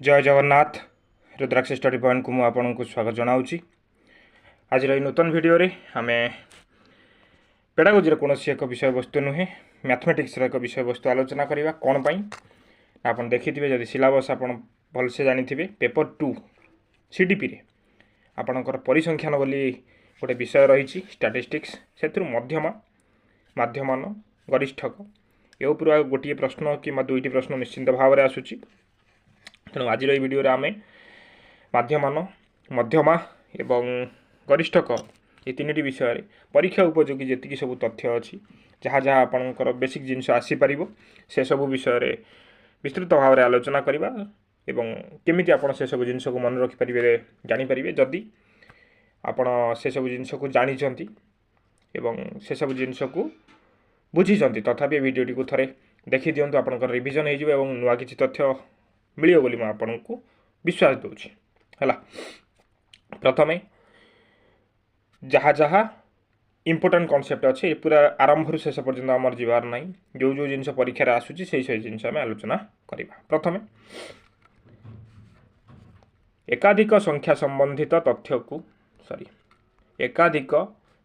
जय जगन्नाथ रुद्राक्ष study point को आपको स्वागत जनाऊँगी। आज नूतन वीडियो रे आम पेडागोजी कौन एक विषय वस्तु नुहे मैथमेटिक्स एक विषय वस्तु आलोचना करवा कौन पाई आप देखिथे जदि सिलेबस आप भलसे जानी पेपर 2 सीडीपी रे आपणकर परिसंख्यान बोली गोटे विषय रही स्टैटिस्टिक्स से मध्यमा माध्यमान गरिष्ठक ए उपर गोटे प्रश्न कि दुईटी प्रश्न निश्चिंत भाव में आसूची। तेणु आज वीडियो आम माध्यमान मध्यमा एवं गरिष्ठक ये तीन विषय परीक्षा उपयोगी जी सब तथ्य अच्छी जहाँ जहाँ आपणकर बेसिक जिनस आसीपर से सब विषय विस्तृत भाव में आलोचना करवा एवं केमिति आपण से सब जिनस को मन रखिपारे जानीपारे जदि आपण से सब जिनस को जानी एवं से सब जिनस को बुझी तथापि वीडियोटी को थरे देखी दिंतु आपंकर रिविजन हो नुआ किसी तथ्य मिलियो बोली मैं आपको विश्वास दूची है। प्रथमे जहाँ जहाँ इम्पोर्टाट कॉन्सेप्ट अच्छे पूरा आरंभ रू शेष पर्यंत आमर जीवार ना जो जो जिनस परीक्षा आसूची से जिनस आम आलोचना करवा। प्रथमे एकाधिक संख्या संबंधित तथ्य को एकाधिक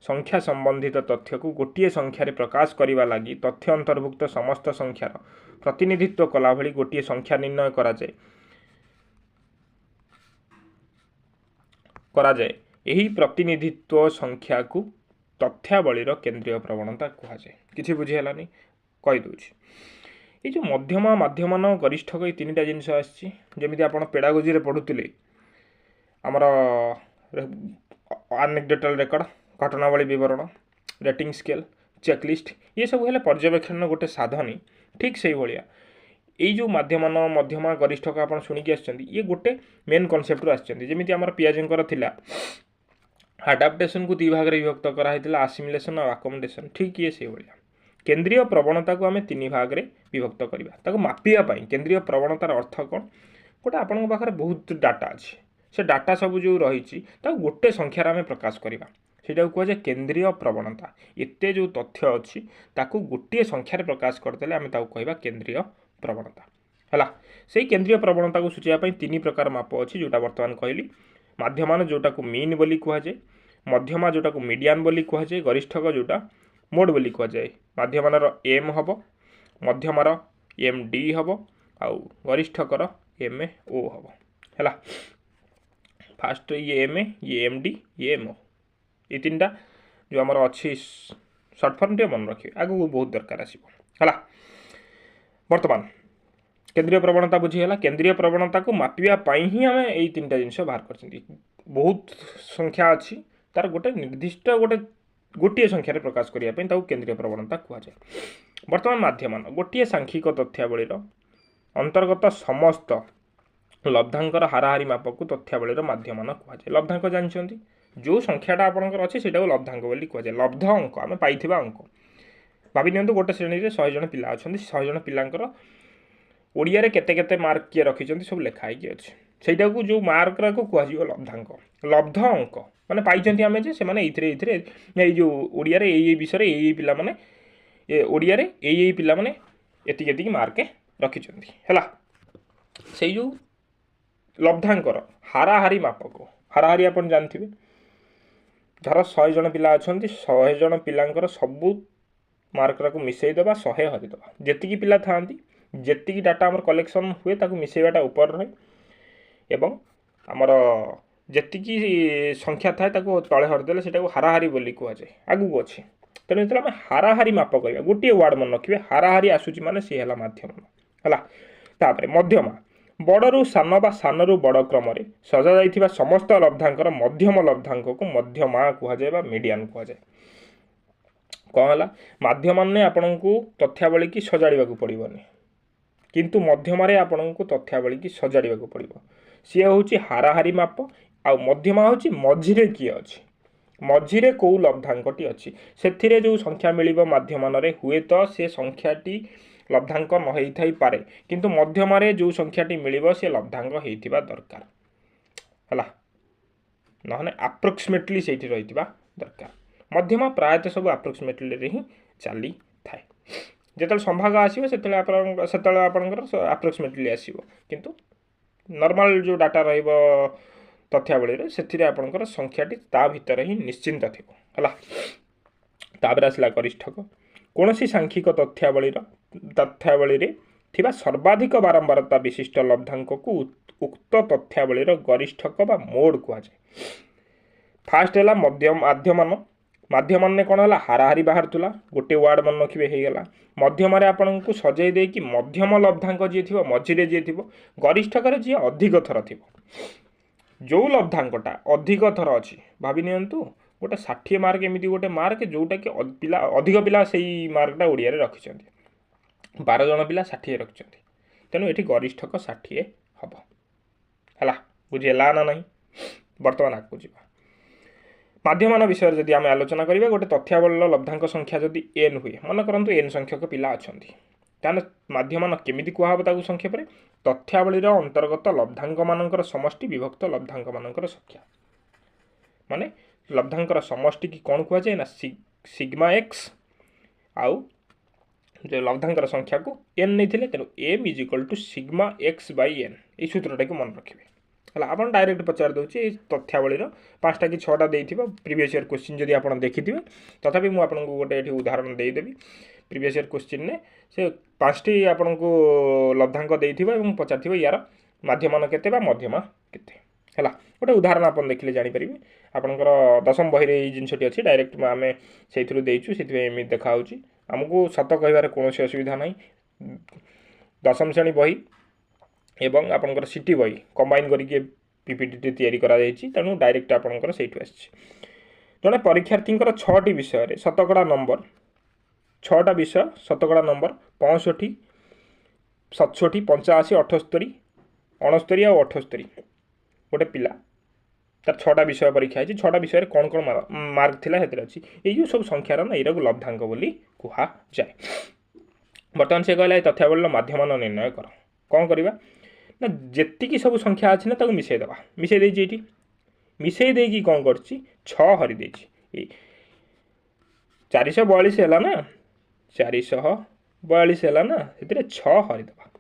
संख्या संबंधित तथ्य को गोटे संख्यार प्रकाश करने लगी तथ्य अंतर्भुक्त समस्त संख्यार प्रतिनिधित्व कला भली गोटे संख्या निर्णय करा जाए यही प्रतिनिधित्व संख्या को तथ्यावलीर केंद्रीय प्रवणता कहुए। किसी बुझीगलानी कहीदे ये जो मध्यमा माध्यमान गरिष्ठक ये तीन जिनस आमती आप पेडागोजी पढ़ुले आमर एनेक्डोटल रेकर्ड घटनावली विवरण रेटिंग स्केल चेकलिस्ट ये सब है पर्यवेक्षण गोटे साधन ठीक से भाया यही जो माध्यमान मध्यमा गरिष्ठक आप शुणिकी ये गोटे मेन कनसेप्ट रू आमती आम पियाजर थिला आडाप्टेशन को दी भाग में विभक्त कराई आसिमिलेसन और आकोमोडेशन ठीक ये से भाया केंद्रीय प्रवणता को आम तीन भाग में विभक्त करवा मापियापाई केंद्रीय प्रवणतार अर्थ कौन गोटे आपण पाखे बहुत डाटा अच्छे से डाटा सब जो रही गोटे संख्यार आम प्रकाश करवा सेटा कहुए केंद्रीय प्रवणता एते जो तथ्य अच्छी ताकू गोटे संख्यार प्रकाश करदे आम कहवा केंद्रीय प्रवणता है। से केंद्रीय प्रवणता को सूचाइवाई तीन प्रकार माप अच्छी जोटा बर्तमान कहली माध्यमान जोटा को मीन बोली कहुए मध्यमा जोटा को मीडियन बोली कहुए गरिष्ठक जोटा मोड बोली कहुए माध्यमान एम हम मध्यमार एम डी हम आउ गरिष्ठकर एम ओ हम है। फास्ट ये एम ये एम डी ये एम ओ ये तीन टा जो आमर अच्छी सर्ट फर्म टे मन रखिए आगू बहुत दरकार आसला। बर्तमान केंद्रीय प्रवणता बुझीगला केंद्रीय प्रवणता को मापियापाई ही आम यही तीन टा जिनस बाहर कर बहुत संख्या अच्छी तार गोटे निर्दिष्ट गोटे संख्यार प्रकाश करने केंद्रीय प्रवणता कहुए। बर्तमान माध्यमान गोटे सांख्यिक तथ्यावलीर अंतर्गत समस्त लब्धांकर हाराहारी माप को तथ्यावलीर माध्यमान कहुए। लब्धांक जानते जो संख्याटा आपंकर अच्छे से लब्धांक बोली कहुए लब्ध अंक आम पाई अंक भावी नियंतु गोटे श्रेणी में 100 जन पिला अच्छा 100 जन पिलांकर ओडिया रे केते केते मार्क किए रखिंट सब लिखाई अच्छे सेटा को जो मार्क को कहुए लब्धांक लब्ध अंक माने पाई आम जे से जो ओडिया रे ये विषय ये पिला माने ये ओडिया रे ये पिला माने एति मार्क रखिंट है। से जो लब्धांकर हाराहारी माप को हाराहारी आप जानते धर 100 जन पिला अच्छा 100 जन पिलांकर सबू मार्क को मिसईदेवा 100 हरिदेवा जी पिला था जी डाटा आम कलेक्शन हुए ताकू मिसेवाटा ऊपर रहे एवं आमर जी संख्या थाए तले हरिदेले से हाराहारी बोली कहुए आगू अच्छे। तेणु जो आम हाराहारी माप करवा गोटे वार्ड मन रखिए हाराहारी आसूची माने सी है माध्यम है। मध्यमा बड़रू सान बा सानरू बड़ क्रम सजा जाइथिबा समस्त लब्धांकर मध्यम लब्धांक को मध्यमा कहुए मीडियन कहुए। कौन है माध्यमान ने आपण को तथ्यावली की सजाड़ा पड़ोनी किंतु मध्यमारे आपण को तथ्यावली की सजाड़ा पड़ो सी हूँ हाराहारी माप आ मध्यमा हूँ मझिरे किए अच्छी मझिरे कौ लब्धांकटी अच्छी से जो संख्या मिल माध्यमान हुए तो से संख्याटी लब्धांक न हो पारे किंतु मध्यमारे जो संख्याटी मिल से लब्धांक होता दरकार है ना आप्रोक्सीमेटली से रही दरकार मध्यमा प्रायतः सब आप्रोक्सीमेटली ही चली थाए जो संभाग आसो से आप्रोक्सीमेटली आसो किंतु नॉर्मल जो डाटा रहिबो तथ्यावली रे सेथिरे आपनकर संख्याटी ता भितर ही निश्चिंत थिबो हला। तापर आसला गरिष्ठक कौनसी सांख्यिक तथ्यावली रे थिबा सर्वाधिक बारंबारता विशिष्ट लब्धांक को उक्त तथ्यावली गरिष्ठक बा मोड कह जाए। फास्ट है माध्यमान माध्यमान ने कौन है हाराहारी बाहर तुला गोटे वार्ड मन रखिए हो गला मध्यम आपण को सजाई दे कि मध्यम लब्धांक जी थी मझिरे जी थी गरिष्ठक जी अधिक थर थी जो लब्धांकटा अधिक थर अच्छी भावी नियंतु गोटे 60 मार्क एमती गोटे मार्क जोटा कि पिला अधिक पिला से मार्कटा ओडिया रखिंट 12 जन पिला 60 रखिंट तेणु ये गरिष्ठक 60 हम है बुझीगला ना नहीं। बर्तमान आगे जावा माध्यमान विषय जदि आम आलोचना करिबा गोटे तथ्यावलीर लब्धांक संख्या जदि एन हुए मन करंतु एन संख्यक पिला अछंती ताने माध्यमान केमिति कुहाबो ताकु संक्षेप रे तथ्यावलीर अंतर्गत लब्धांक मानकर समष्टि विभक्त लब्धांक मानकर संख्या माने लब्धांकर समष्टि की कौन कुआ जाए ना सिग्मा एक्स आउ जो लब्धांकर संख्या को एन नहीं तेणु M is equal to sigma x by n ये सूत्रटा को मन रखिए है आप डायरेक्ट पचार दूसरी तथ्यावलीर 5टा कि 6टा प्रीवियस ईयर क्वेश्चन जदि आप देखि तथापि मुझे गोटे उदाहरण देदेवी प्रीवियस ईयर क्वेश्चन ने से 5टी आपन को लब्धांक देथिबा पचार यार माध्यमान केते बा मध्यमा केते है गोटे उदाहरण आप देखिले जापर आपंकर दशम बही ये जिनटी अच्छी डायरेक्ट आम से देचु से देखा आमको सत कह कौन असुविधा ना दशम श्रेणी बही एवं आपंकर सिटी बही कंबाइन करके पीपीटी तैयारी करा तेणु डायरेक्ट आपंकर से जड़े परीक्षार्थी 6टी विषय शतकड़ा नंबर 6टा विषय शतकड़ा नंबर 65 67 85 78 69 और 78 गोटे पिला तार 6टा विषय परीक्षा है 6टा विषय कौन कौन मार्क थिला हेतरे अछि ये जो सब संख्यार ना ये लब्धांक बोली कुहा जाए। बर्तमान से कहला तथ्यावली माध्यमान निर्णय कर कौन करवा ना जेतिकी सब संख्या अच्छी ना ताको मिसई देवा मिसई देछि एठी मिसई देकी कौन करछि 6 हरि देछि 442 हैला ना 442 हैला ना सेतिरे 6 हरि देवा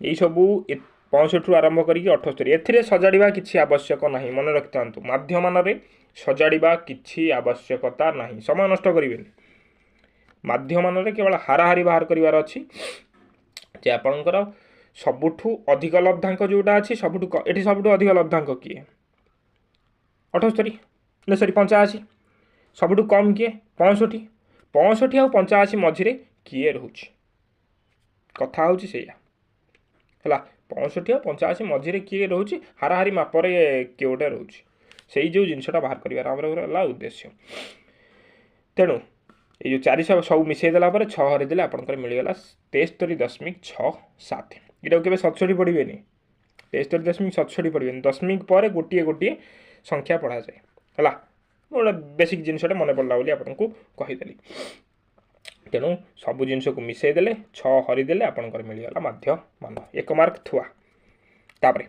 यही सबू 65 रु आरंभ करी 78 एथिरे सजाड़िबा किछि आवश्यक नाही मन रखिथांतु माध्यमान रे सजाड़िबा किछि आवश्यकता नाही समय नष्ट करिवेनी माध्यमान रे केवल हाराहारी बाहर करिवार अछि जे आपनकर सबुठू अधिक लब्धांक जोटा अच्छी सबुठू एठी सबुठू अधिक लब्धांक किए 78 ना सॉरी 85 सबुठू कम किए 65 65 आ 85 मझिरे किए रहउछि कथा होउछि सेया हला 65 आ 85 मझिरे किए रहउछि हाराहारी मापरे के गोटे रहउछि सेई जो जिनसटा बाहर करिवार हमर उद्देश्य तेणु ये जो 400 सब मिसई देला पर 6 हरि देले आपनकर मिलगला 63.67 इटा के 67 पड़े 63.67 पड़े दशमिक पर गोटे गोटे संख्या पढ़ा जाए है गोटे बेसिक जिनसटा मन पड़ा बोली आपको कहीदेली तेणु सबू जिनस को मिसई देले 6 हरिदेले आपंकर मिलगला माध्यमान 1 मार्क थुआ तापरे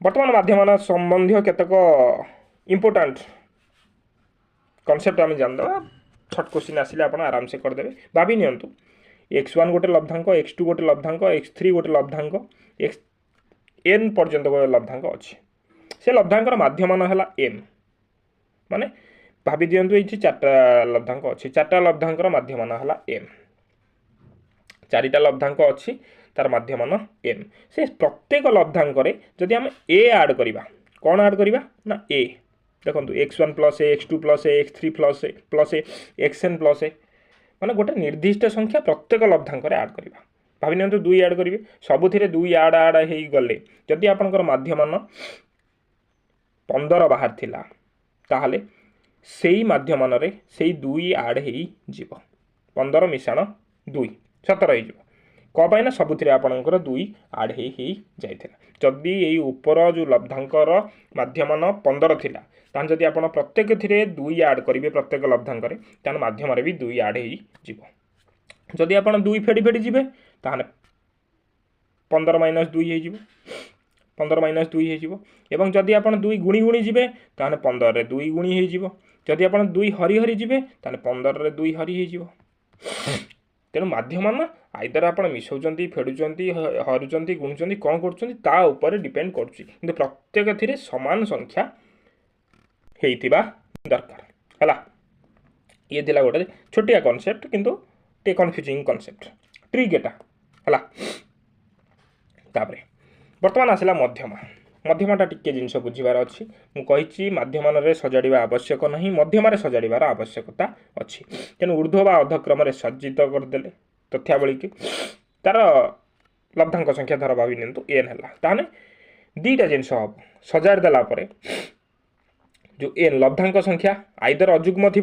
वर्तमान माध्यमान संबंधी केतक इम्पोर्टाट कनसेप्ट आम जानदे छट क्वेश्चन आसिले आप आराम से करदे भाभी नियंतु x1 गोटे लब्धांक x2 गोटे लब्धांक x3 गोटे लब्धांक n पर्यंत गोटे लब्धांक अच्छी से लब्धांकर माध्यमान है m माने भाभी दिंतु ये 4टा लब्धांक अच्छी 4टा लब्धांकर माध्यमान है m 4टा लब्धांक अच्छी तार माध्यमान m से प्रत्येक लब्धांक जदि आम a ऐड करवा कौन ऐड करवा ना a देखो x1 प्लस ए x2 प्लस ए x3 प्लस ए xn प्लस ए माने गोटे निर्दिष्ट संख्या प्रत्येक लब्धांक ऐड करवा भावी नियंतु 2 ऐड करेंगे सबुथिरे 2 ऐड ऐड हो गले जदि आपंकर माध्यमान 15 बाहर थिला ताहले सेई माध्यमान रे सेई 2 ऐड हो जीव 15 मिशाण 2 17 हो कौन पाई ना सबुथिरे आपंकर 2 ऐड हो जाइथिला जदि यही ऊपर जो लब्धांकर माध्यमान 15 थिला तान जदि आप प्रत्येक थिरे 2 ऐड करेंगे प्रत्येक लब्धांक तान माध्यम भी 2 ऐड हो जदि आप 2 फेड़ी फेड़ी जी ताहले 15 माइनस 2 हो 15 माइनस 2 हो जदि आप 2 गुणी गुणी जी ताहले 15 रे 2 गुणी हो जदि आप 2 हरी हरी जी ताहले 15 रे 2 हरी हो तेणु माध्यमान आइदर आप मिसाउंट फेड़ुंट हरुंट गुणुंट कौन कर डिपेंड कर प्रत्येक थी सामान संख्या होता दरकार है। ये थिला गोटे छोटिया कॉन्सेप्ट किंतु टे कन्फ्यूजिंग कॉन्सेप्ट ट्रिक एटा है। तापरे बर्तमान आसला मध्यमा मध्यमाटा टिके जिनस बुझीबार अच्छी मुझे मध्यमान सजाड़ा आवश्यक ना मध्यमार सजाड़ार आवश्यकता अच्छी तेणु ऊर्ध्व बा अधक्रम सज्जित करदे तथ्यावली की तार लब्धांक संख्या धर भावी नियंतु एन है ताने दीटा जिनस हम सजाड़ देला जो एन लब्धांक संख्या आइदर अजुग्म थी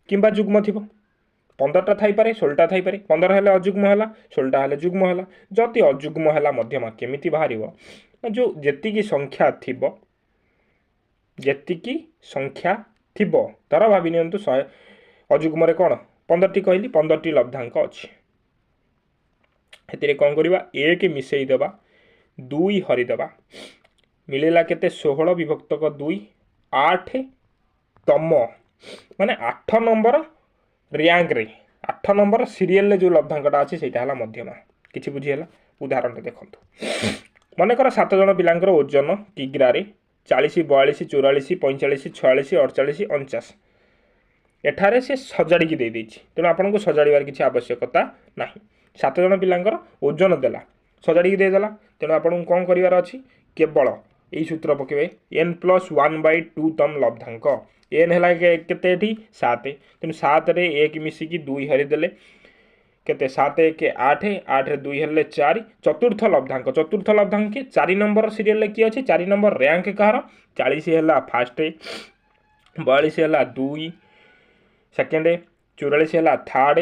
किंबा जुग्म थी 15टा थाईपे 16टा थाईपे 15 हेले अजुग्म है 16टा हेले जुग्म है जदि अजुग्म है मध्यमा केमिति बाहर जो जेतिकी संख्या थिबो जेतिकी संख्या थिबो धर भावी नियंतु 100 अजुग्म रे कौन 15टी कहली 15टी लब्धांक अच्छी हेतिरे कौन करवा 1 मिसई देबा 2 हरिदेबा मिलेला केते 16 विभक्तक 2 8 तम माने 8 नंबर रैंक रे 8 नंबर सीरियल जो लब्धांकटा अच्छी से मध्यमा किसी बुझीगला उदाहरण देखो मनकर 7 जन पिलांकर ओजन किग्रारे 40 42 44 45 46 48 49 एठारे से सजाड़ी दे तेणु आपको सजाड़ार किसी आवश्यकता ना 7 जन पिलांकर ओजन देला सजाड़ी देदेला तेणु आपको कौन करार अच्छी केवल यही सूत्र पकेबे n+1/2 तम लब्धांक एन है केते 7 तेणु 7 रे 1 मिसिकी 2 हरिदेले केते 7 1 8 8 रे 2 हेले 4 चतुर्थ लब्धांक 4 नंबर सीरियल किए अच्छे 4 नंबर रैंक कहार 40 है फास्ट 42 है 2 सेकेंड 44 है थर्ड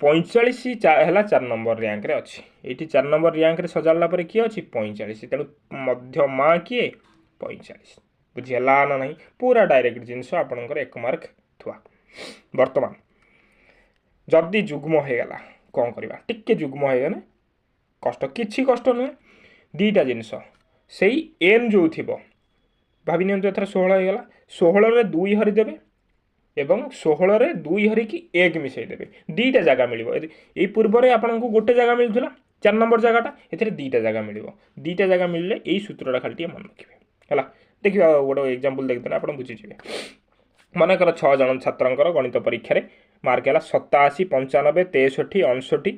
45 है 4 नंबर रैंक रे अच्छी ये 4 नंबर रैंक रे सजाड़ा पर किए अच्छी 45 तेणु मध्यमा किए 45 बुझीगला ना नहीं पूरा डायरेक्ट जिनस आपंकर 1 मार्क थुआ। बर्तमान जदि जुग्म होगला कौन करवा टिके जुग्म होगने कष्ट किसी कष्ट नुहे दीटा जिनस से एन जो थी भावी नियंतु एथर 16 होगला 16 रे 2 हरिदेवे एवं 16 रे 2 हरिकी 1 मिसईदेवे दीटा जगह मिल यही पूर्व आपन को गोटे जगह मिलूला 4 नंबर जगहटा ए दीटा जगह मिल दीटा जगह मिलले यही सूत्रटा खाली मन रखिए है। देखिए गोटे एग्जांपल देखते आप बुझीजे मनकर 6 जन छात्र गणित परीक्षा मार्क है 87 95 63 59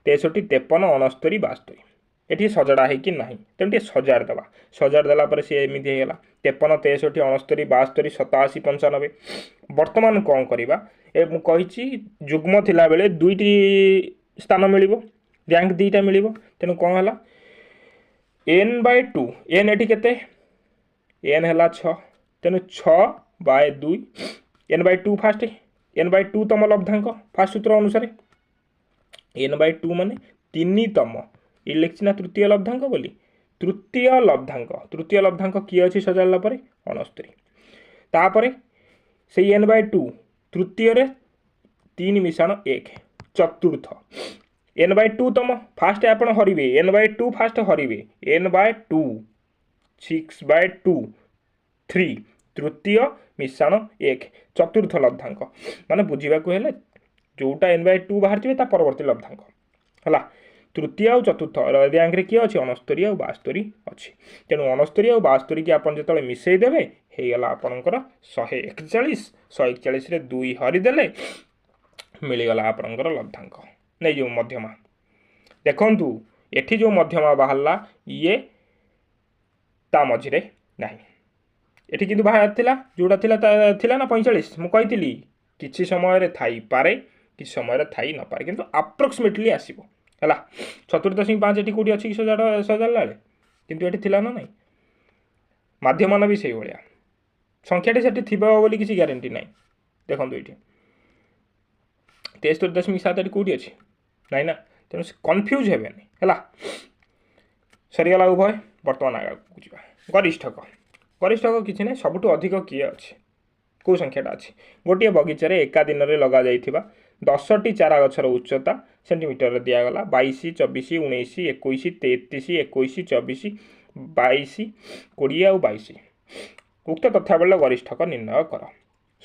63 53 69 72 ये सजड़ा है कि ना तेणु सजाड़ देवा सजाड़ देला सी एमती होगा 53 63 69 72 87 95 बर्तमान कौन करवा मुझे जुग्म थिला बेले 2टी स्थान मिल रैंक 2टा मिल तेणु कौन है n/2 n एटी केते n है 6 तेणु 6/2 n/2 फास्ट n/2 तम लब्धांक फास्ट सूत्र अनुसार n/2 माने 3 तम ये लिखी ना तृतीय लब्धांक बोली तृतीय लब्धांक किए अच्छी सजाड़ा पर 69 तापर से n/2 तृतीय रे 3 मिशाण 1 चतुर्थ n/2 तम फास्ट आपण हरिवे n/2 फास्ट हरिवे n/2 6/2 3 तृतीय मिशाण 1 चतुर्थ लब्धांक माने बुझा हेले जोटा n/2 बाहर थे परवर्ती लब्धांक है तृतीय और चतुर्थ रैंक रे किए अच्छे 69 और 72 अच्छी तेणु 69 और 72 की आप जो मिसईदेवे होगला आपंकर 141 रे 2 हरिदेले मिलगला आपंकर लब्धांक नहीं जो मध्यमा देखु एठी जो मध्यमा बाहरला ये ता मझिरे नहीं एठी किंतु बाहर जोड़ा थिला ना 45 मु कही किसी समय थाई पारे किसी समय थाई न पारे किंतु अप्रोक्सीमेटली आसीबो है 7.5 एटी कौटी अच्छी सजाड़ा किंतु एटी थिला ना नहीं माध्यमान भी से भाया संख्याटी से बोली किसी ग्यारंटी ना देखो ये 73.7 एटी कौटी अच्छी नाई ना तेणु कन्फ्यूज हेबेनि है सरीगला उभय बर्तमान आगे गरिष्ठक गरिष्ठक किसी ना सबुठ अधिक किए अच्छे कौ संख्याटा अच्छी गोटे बगीचार एका दिन में लग जा 10टी चारा गछर उच्चता सेंटीमीटर दिगला 22 24 19 21 33 21 24 22 20 और 22 उक्त तथ्यावली गरिष्ठक निर्णय कर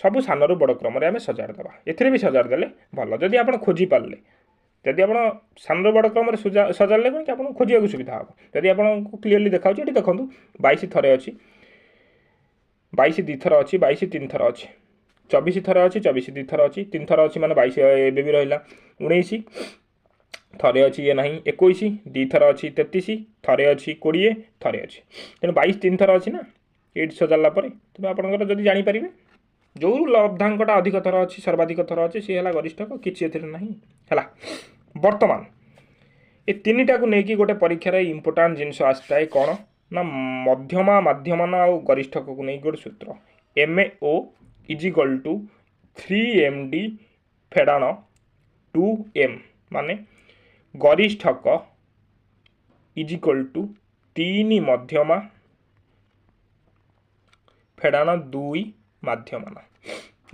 ସବୁ ସାନରୁ ବଡ଼ କ୍ରମରେ ଆମେ ସଜାଡ଼ିଦେବା। ଏଥିରେ ବି ସଜାଡ଼ିଦେଲେ ଭଲ ଯଦି ଆପଣ ଖୋଜିପାରିଲେ। ଯଦି ଆପଣ ସାନରୁ ବଡ଼ କ୍ରମରେ ସଜାଡ଼ିଲେ କ'ଣ କି ଆପଣଙ୍କୁ ଖୋଜିବାକୁ ସୁବିଧା ହେବ। ଯଦି ଆପଣଙ୍କୁ କ୍ଲିଅରଲି ଦେଖାଉଛି ଏଠି ଦେଖନ୍ତୁ 22 ଥରେ ଅଛି, 22 ଦୁଇଥର ଅଛି, 22 ତିନିଥର ଅଛି, 24 ଥରେ ଅଛି, 24 ଦୁଇଥର ଅଛି, 3 ଥର ଅଛି ମାନେ 22 ଏବେ ବି ରହିଲା, 19 ଥରେ ଅଛି ଇଏ ନାହିଁ, 21 ଦୁଇଥର ଅଛି, 33 ଥରେ ଅଛି, 20 ଥରେ ଅଛି। ତେଣୁ 22 3 ଥର ଅଛି ନା ଏଇଠି ସଜାଡ଼ିଲା ପରେ। ତେଣୁ ଆପଣଙ୍କର ଯଦି ଜାଣିପାରିବେ ଯେଉଁ ଲବ୍ଧାଙ୍କଟା ଅଧିକ ଥର ଅଛି, ସର୍ବାଧିକ ଥର ଅଛି, ସିଏ ହେଲା ଗରିଷ୍ଠକ, କିଛି ଏଥିରେ ନାହିଁ ହେଲା। ବର୍ତ୍ତମାନ ଏ ତିନିଟାକୁ ନେଇକି ଗୋଟେ ପରୀକ୍ଷାରେ ଇମ୍ପୋର୍ଟାଣ୍ଟ ଜିନିଷ ଆସିଥାଏ କ'ଣ ନା ମଧ୍ୟମା, ମାଧ୍ୟମାନ ଆଉ ଗରିଷ୍ଠକକୁ ନେଇକି ଗୋଟେ ସୂତ୍ର MAO = 3MD ଫେଡ଼ାଣ 2M, ମାନେ ଗରିଷ୍ଠକ = 3 ମଧ୍ୟମା ଫେଡ଼ାଣ 2 ମାଧ୍ୟମାନ।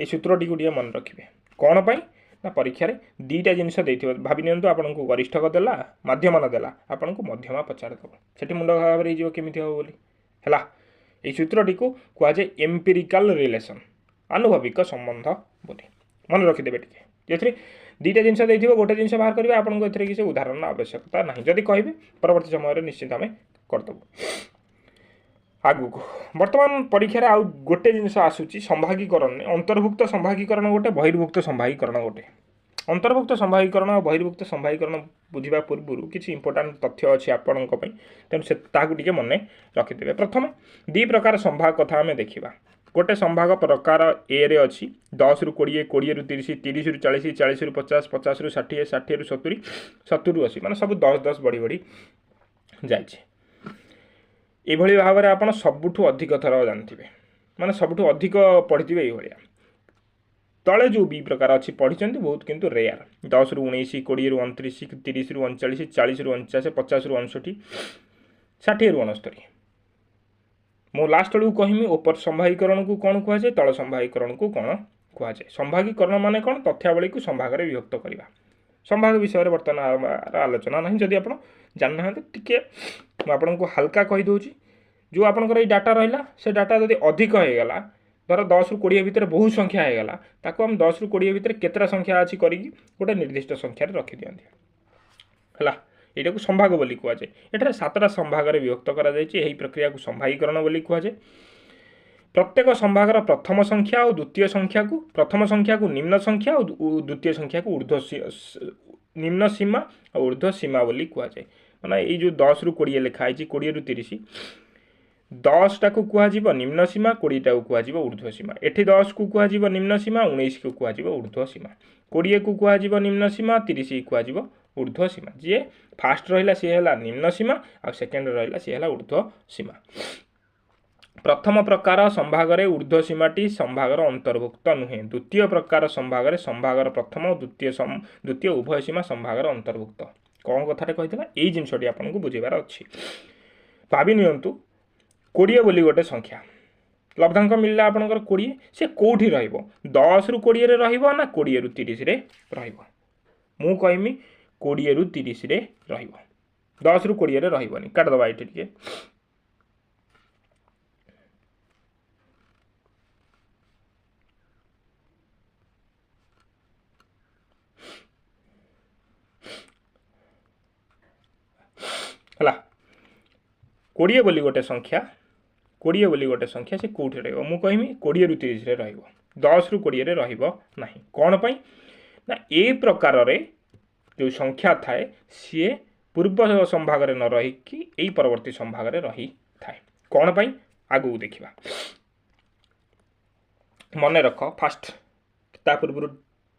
ଏ ସୂତ୍ରଟିକୁ ଟିକେ ମନେ ରଖିବେ। କ'ଣ ପାଇଁ ନା ପରୀକ୍ଷାରେ ଦୁଇଟା ଜିନିଷ ଦେଇଥିବ। ଭାବି ନିଅନ୍ତୁ ଆପଣଙ୍କୁ ଗରିଷ୍ଠକ ଦେଲା, ମାଧ୍ୟମାନ ଦେଲା, ଆପଣଙ୍କୁ ମଧ୍ୟମା ପଚାରିଦେବ, ସେଠି ମୁଣ୍ଡ ଭାବରେ ହେଇଯିବ କେମିତି ହେବ ବୋଲି ହେଲା। এই ସୂତ୍ରଟିକୁ କୁହାଯାଏ ଏମ୍ପିରିକାଲ ରିଲେସନ୍, ଆନୁଭବିକ ସମ୍ବନ୍ଧ ବୋଲି ମନେ ରଖିଦେବେ ଟିକେ। ଏଥିରେ ଦୁଇଟା ଜିନିଷ ଦେଇଥିବ, ଗୋଟେ ଜିନିଷ ବାହାର କରିବେ, ଆପଣଙ୍କୁ ଏଥିରେ କିଛି ଉଦାହରଣ ଆବଶ୍ୟକତା ନାହିଁ। ଯଦି କହିବେ ପରବର୍ତ୍ତୀ ସମୟରେ ନିଶ୍ଚିତ ଆମେ କରିଦେବୁ ଆଗକୁ। ବର୍ତ୍ତମାନ ପରୀକ୍ଷାରେ ଆଉ ଗୋଟେ ଜିନିଷ ଆସୁଛି ସମ୍ଭାଗୀକରଣ, ଅନ୍ତର୍ଭୁକ୍ତ ସମ୍ଭାଗୀକରଣ ଗୋଟେ, ବହିର୍ଭୁକ୍ତ ସମ୍ଭାଗୀକରଣ ଗୋଟେ। ଅନ୍ତର୍ଭୁକ୍ତ ସମ୍ଭାଗୀକରଣ ଆଉ ବହିର୍ଭୁକ୍ତ ସମ୍ଭାଗୀକରଣ ବୁଝିବା ପୂର୍ବରୁ କିଛି ଇମ୍ପୋର୍ଟାଣ୍ଟ ତଥ୍ୟ ଅଛି ଆପଣଙ୍କ ପାଇଁ, ତେଣୁ ତାହାକୁ ଟିକେ ମନେ ରଖିଦେବେ। ପ୍ରଥମେ ଦୁଇ ପ୍ରକାର ସମ୍ଭାଗ କଥା ଆମେ ଦେଖିବା। ଗୋଟେ ସମ୍ଭାଗ ପ୍ରକାର ଏରେ ଅଛି 10ରୁ 20, 20ରୁ 30, 30ରୁ 40, 40ରୁ 50, 50ରୁ 60, 60ରୁ 70, 70ରୁ 80, ମାନେ ସବୁ 10 10 ବଢ଼ି ବଢ଼ି ଯାଇଛି। ଏଇଭଳି ଭାବରେ ଆପଣ ସବୁଠୁ ଅଧିକ ଥର ଜାଣିଥିବେ, ମାନେ ସବୁଠୁ ଅଧିକ ପଢ଼ିଥିବେ ଏଇଭଳିଆ। ତଳେ ଯେଉଁ ବି ପ୍ରକାର ଅଛି ପଢ଼ିଛନ୍ତି ବହୁତ, କିନ୍ତୁ ରେୟାର। 10ରୁ 19, 20ରୁ 29, 30ରୁ 39, 40ରୁ 49, 50ରୁ 59, 60ରୁ 69। ମୁଁ ଲାଷ୍ଟ ବେଳକୁ କହିମି ଉପର ସମ୍ଭାଗୀକରଣକୁ କ'ଣ କୁହାଯାଏ, ତଳ ସମ୍ଭାଗୀକରଣକୁ କ'ଣ କୁହାଯାଏ। ସମ୍ଭାଗୀକରଣ ମାନେ କ'ଣ? ତଥ୍ୟାବଳୀକୁ ସମ୍ଭାଗରେ ବିଭକ୍ତ କରିବା। ସମ୍ଭାଗ ବିଷୟରେ ବର୍ତ୍ତମାନ ଆଲୋଚନା ନାହିଁ। ଯଦି ଆପଣ ଜାଣିନାହାନ୍ତି ଟିକେ ମୁଁ ଆପଣଙ୍କୁ ହାଲକା କହିଦେଉଛି। ଯେଉଁ ଆପଣଙ୍କର ଏଇ ଡାଟା ରହିଲା, ସେ ଡାଟା ଯଦି ଅଧିକ ହେଇଗଲା, ଧର 10ରୁ 20 ଭିତରେ ବହୁତ ସଂଖ୍ୟା ହେଇଗଲା, ତାକୁ ଆମେ 10ରୁ 20 ଭିତରେ କେତେଟା ସଂଖ୍ୟା ଅଛି କରିକି ଗୋଟେ ନିର୍ଦ୍ଦିଷ୍ଟ ସଂଖ୍ୟାରେ ରଖିଦିଅନ୍ତି ହେଲା। ଏଇଟାକୁ ସମ୍ଭାଗ ବୋଲି କୁହାଯାଏ। ଏଠାରେ 7ଟା ସମ୍ଭାଗରେ ବିଭକ୍ତ କରାଯାଇଛି। ଏହି ପ୍ରକ୍ରିୟାକୁ ସମ୍ଭାଗୀକରଣ ବୋଲି କୁହାଯାଏ। ପ୍ରତ୍ୟେକ ସମ୍ଭାଗର ପ୍ରଥମ ସଂଖ୍ୟା ଆଉ ଦ୍ୱିତୀୟ ସଂଖ୍ୟାକୁ, ପ୍ରଥମ ସଂଖ୍ୟାକୁ ନିମ୍ନ ସଂଖ୍ୟା ଆଉ ଦ୍ୱିତୀୟ ସଂଖ୍ୟାକୁ ନିମ୍ନ ସୀମା ଆଉ ଊର୍ଦ୍ଧ୍ୱ ସୀମା ବୋଲି କୁହାଯାଏ। ମାନେ ଏଇ ଯେଉଁ 10ରୁ 20 ଲେଖା ହେଇଛି, 20ରୁ 30, 10ଟାକୁ କୁହାଯିବ ନିମ୍ନ ସୀମା, 20ଟାକୁ କୁହାଯିବ ଊର୍ଦ୍ଧ୍ୱ ସୀମା। ଏଠି 10କୁ କୁହାଯିବ ନିମ୍ନ ସୀମା, 19କୁ କୁହାଯିବ ଊର୍ଦ୍ଧ୍ୱ ସୀମା। 20କୁ କୁହାଯିବ ନିମ୍ନ ସୀମା, 30କୁ କୁହାଯିବ ଊର୍ଦ୍ଧ୍ୱ ସୀମା। ଯିଏ ଫାଷ୍ଟ ରହିଲା ସିଏ ହେଲା ନିମ୍ନ ସୀମା, ଆଉ ସେକେଣ୍ଡ ରହିଲା ସିଏ ହେଲା ଊର୍ଦ୍ଧ୍ୱ ସୀମା। ପ୍ରଥମ ପ୍ରକାର ସମ୍ଭାଗରେ ଊର୍ଦ୍ଧ୍ୱ ସୀମାଟି ସମ୍ଭାଗର ଅନ୍ତର୍ଭୁକ୍ତ ନୁହେଁ। ଦ୍ୱିତୀୟ ପ୍ରକାର ସମ୍ଭାଗରେ ସମ୍ଭାଗର ପ୍ରଥମ ଓ ଦ୍ୱିତୀୟ ଉଭୟ ସୀମା ସମ୍ଭାଗର ଅନ୍ତର୍ଭୁକ୍ତ। କ'ଣ କଥାଟେ କହିଥିଲା, ଏଇ ଜିନିଷଟି ଆପଣଙ୍କୁ ବୁଝିବାର ଅଛି। ଭାବି ନିଅନ୍ତୁ 20 ବୋଲି ଗୋଟେ ସଂଖ୍ୟା, ଲବ୍ଧାଙ୍କ ମିଳିଲା ଆପଣଙ୍କର 20, ସେ କେଉଁଠି ରହିବ? 10ରୁ 20ରେ ରହିବ ନା 20ରୁ 30ରେ ରହିବ? ମୁଁ କହିମି 20ରୁ 30ରେ ରହିବ, 10ରୁ 20ରେ ରହିବନି। କାଟିଦେବା ଏଇଠି ଟିକେ। ହେଲା 20 ବୋଲି ଗୋଟେ ସଂଖ୍ୟା, 20 ବୋଲି ଗୋଟେ ସଂଖ୍ୟା, ସେ କେଉଁଠି ରହିବ? ମୁଁ କହିମି 20ରୁ 30ରେ ରହିବ, 10ରୁ 20ରେ ରହିବ ନାହିଁ। କ'ଣ ପାଇଁ ନା ଏ ପ୍ରକାରରେ ଯେଉଁ ସଂଖ୍ୟା ଥାଏ ସିଏ ପୂର୍ବ ସମ୍ଭାଗରେ ନ ରହିକି ଏଇ ପରବର୍ତ୍ତୀ ସମ୍ଭାଗରେ ରହିଥାଏ। କ'ଣ ପାଇଁ ଆଗକୁ ଦେଖିବା। ମନେ ରଖ ଫାଷ୍ଟ, ତା ପୂର୍ବରୁ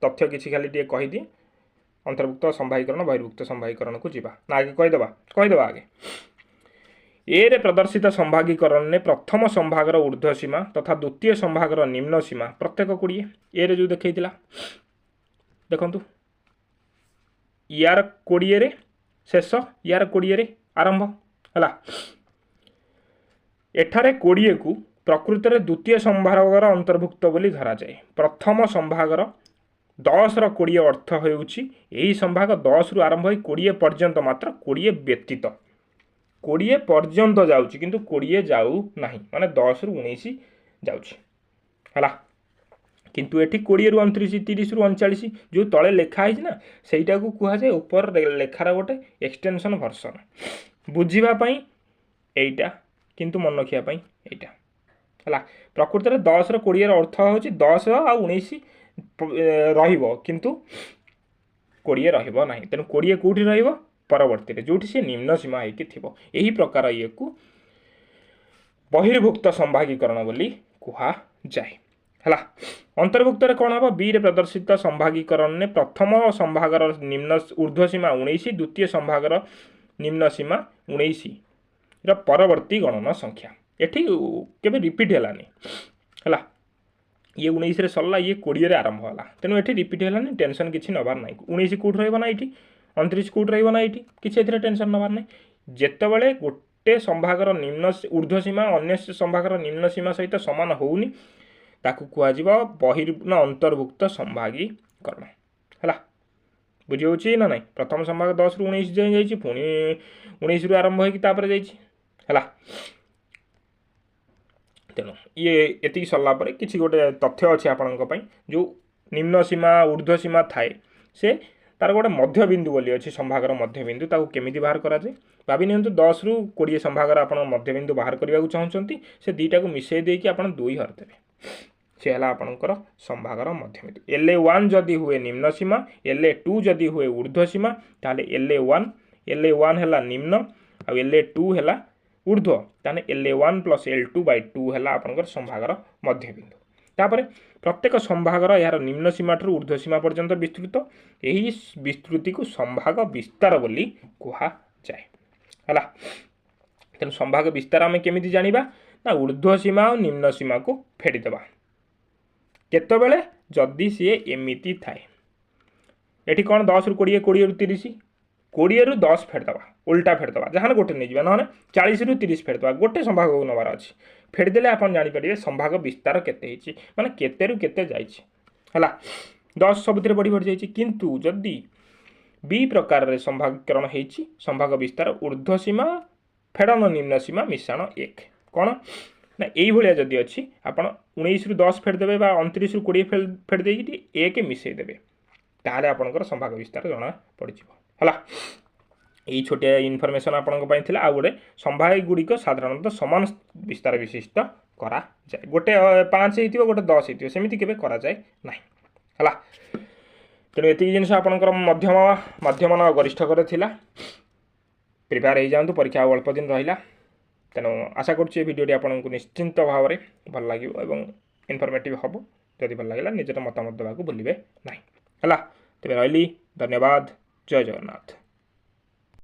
ତଥ୍ୟ କିଛି ଖାଲି ଟିକେ କହିଦିଏ। ଅନ୍ତର୍ଭୁକ୍ତ ସମ୍ଭାଗୀକରଣ, ବହିର୍ଭୁକ୍ତ ସମ୍ଭାଗୀକରଣକୁ ଯିବା ନା ଆଗେ କହିଦେବା ଆଗେ। ଏରେ ପ୍ରଦର୍ଶିତ ସମ୍ଭାଗୀକରଣରେ ପ୍ରଥମ ସମ୍ଭାଗର ଊର୍ଦ୍ଧ୍ୱ ସୀମା ତଥା ଦ୍ୱିତୀୟ ସମ୍ଭାଗର ନିମ୍ନ ସୀମା ପ୍ରତ୍ୟେକ 20। ଏରେ ଯେଉଁ ଦେଖେଇଥିଲା ଦେଖନ୍ତୁ, ୟାର 20ରେ ଶେଷ, ୟାର 20ରେ ଆରମ୍ଭ ହେଲା। ଏଠାରେ 20କୁ ପ୍ରକୃତରେ ଦ୍ୱିତୀୟ ସମ୍ଭାଗର ଅନ୍ତର୍ଭୁକ୍ତ ବୋଲି ଧରାଯାଏ। ପ୍ରଥମ ସମ୍ଭାଗର 10ର 20 ଅର୍ଥ ହେଉଛି ଏହି ସମ୍ଭାଗ 10ରୁ ଆରମ୍ଭ ହୋଇ 20 ପର୍ଯ୍ୟନ୍ତ, ମାତ୍ର 20 ବ୍ୟତୀତ 20 ପର୍ଯ୍ୟନ୍ତ ଯାଉଛି, କିନ୍ତୁ 20 ଯାଉ ନାହିଁ, ମାନେ 10ରୁ 19 ଯାଉଛି ହେଲା। किंतु एठी 20 रु 29 30 रु 39 जो तले लिखा है ना सेटा को कुहा जाए ऊपर लेखार गोटे एक्सटेंशन वर्सन बुझीबा पई एटा किंतु मन रखिया पई एटा हला प्रकृत रे 10 रो 20 रो अर्थ होची 10 आ 19 रहिबो किंतु 20 रहिबो नाही तेनु 20 कोठी रहिबो परवर्ती रे जोठी से निम्न सीमा है कि थिबो एही प्रकार ये को बहिर्भुक्त संभागीकरण बोली कुहा जाए हला अंतर्भुक्त रे कोन हबो बी रे प्रदर्शित संभागीकरण ने प्रथम संभागर निम्न ऊर्ध्व सीमा 19 द्वितीय संभागर निम्न सीमा 19 र परवर्ती गणना संख्या एठी केबे रिपीट हेलानी हला ये 19 रे सरला ये 20 रे आरंभ होला तेनु एठी रिपीट हेलानी टेंशन किछि नबार नै 19 कोठ रहइबो ना एठी 29 कोठ रहइबो ना एठी किछि एथिरे टेंशन नबार नै जेतेबेले गोटे संभागर निम्न ऊर्ध्व सीमा अन्य संभागर निम्न सीमा सहित समान होउनी ताकू कुआ जिवो बहिर्ना अंतर्भुक्त संभागीकरण हला बुझी होची ना नै प्रथम संभाग 10 रु 19 जाय जायछि पुनी 19 रु आरंभ होई कि तापर जायछि हला तेणु ये एति सरला परे किछि गोटे तथ्य अच्छे आपण जो निम्न सीमा ऊर्ध्व सीमा थाए से तार गोटे मध्य बिंदु बोली अच्छे संभागर मध्य बिंदु ताकू केमिति बाहर करा जाए भाभी नियंतु 10 रु 20 संभागर आपण मध्य बिंदु बाहर करबा चाहउछंती से दीटा को मिसई देकी आपण 2 हर देबे से हला आपणकर संभागर मध्य बिंदु LA1 जदि हुए निम्न सीमा LA2 जदि हुए ऊर्ध्व सीमा ताले LA1 हला निम्न आ LA2 हला ऊर्ध्व ताने LA1 + L2/2 हला आपणकर संभागर मध्य बिंदु तापरे प्रत्येक संभागर यार निम्न सीमा ठू ऊर्ध्व सीमा पर्यंत विस्तृत एही विस्तृति को संभाग विस्तार बोली कुहा जाए हला तेन संभाग विस्तार आमे केमिति जानिबा ना ऊर्ध्व सीमा और निम्न सीमा को फेडी देबा केतबेले जदि सी एमिति थाए एठी कोन 10 रु 20 20 रु 30 20 रु 10 फेरदबा उल्टा फेरदबा जहां गोटे नहीं जाबा ना 40 रु 30 फेरदबा गोटे संभाग को नबार अछि फेरदेले आपण जानि परिबे संभाग विस्तार केते हिची माने केते रु केते जाइछि हला 10 सबथिरे बढ़ी बढ़ी जाइछि किंतु जदि बी प्रकार रे संभागीकरण हेछि संभाग विस्तार ऊर्ध्व सीमा फेडन निम्न सीमा मिश्रण 1 कोन ना एई भलिया जदि अछि आपण 19 रु 10 फेर देबे बा 29 रु 20 फेर देइछि 1 मिसई देबे ताले आपनकर संभाग विस्तार जणा पड़िजिवो हला यही छोटिया इनफॉरमेशन आपण को थिला आ गोटे संभाग गुड़िक साधारणतः समान विस्तार विशिष्ट करा जाए गोटे 5 हेतिबो गोटे 10 हेतिबो सेमिति केबे करा जाए नाही हला तेणु एति जिनस आपणकर मध्यम गरिष्ठ करे थिला प्रिपेयर हो जातु परीक्षा अल्प दिन रहिला तेणु आशा करुच्छे भिडियोटी आपको निश्चिंत भाव में भल लगे और इनफॉर्मेटिव हम जदि भल लगे निजर मतामत देवाक भूलिए ना है तेज रही धन्यवाद जय जगन्नाथ।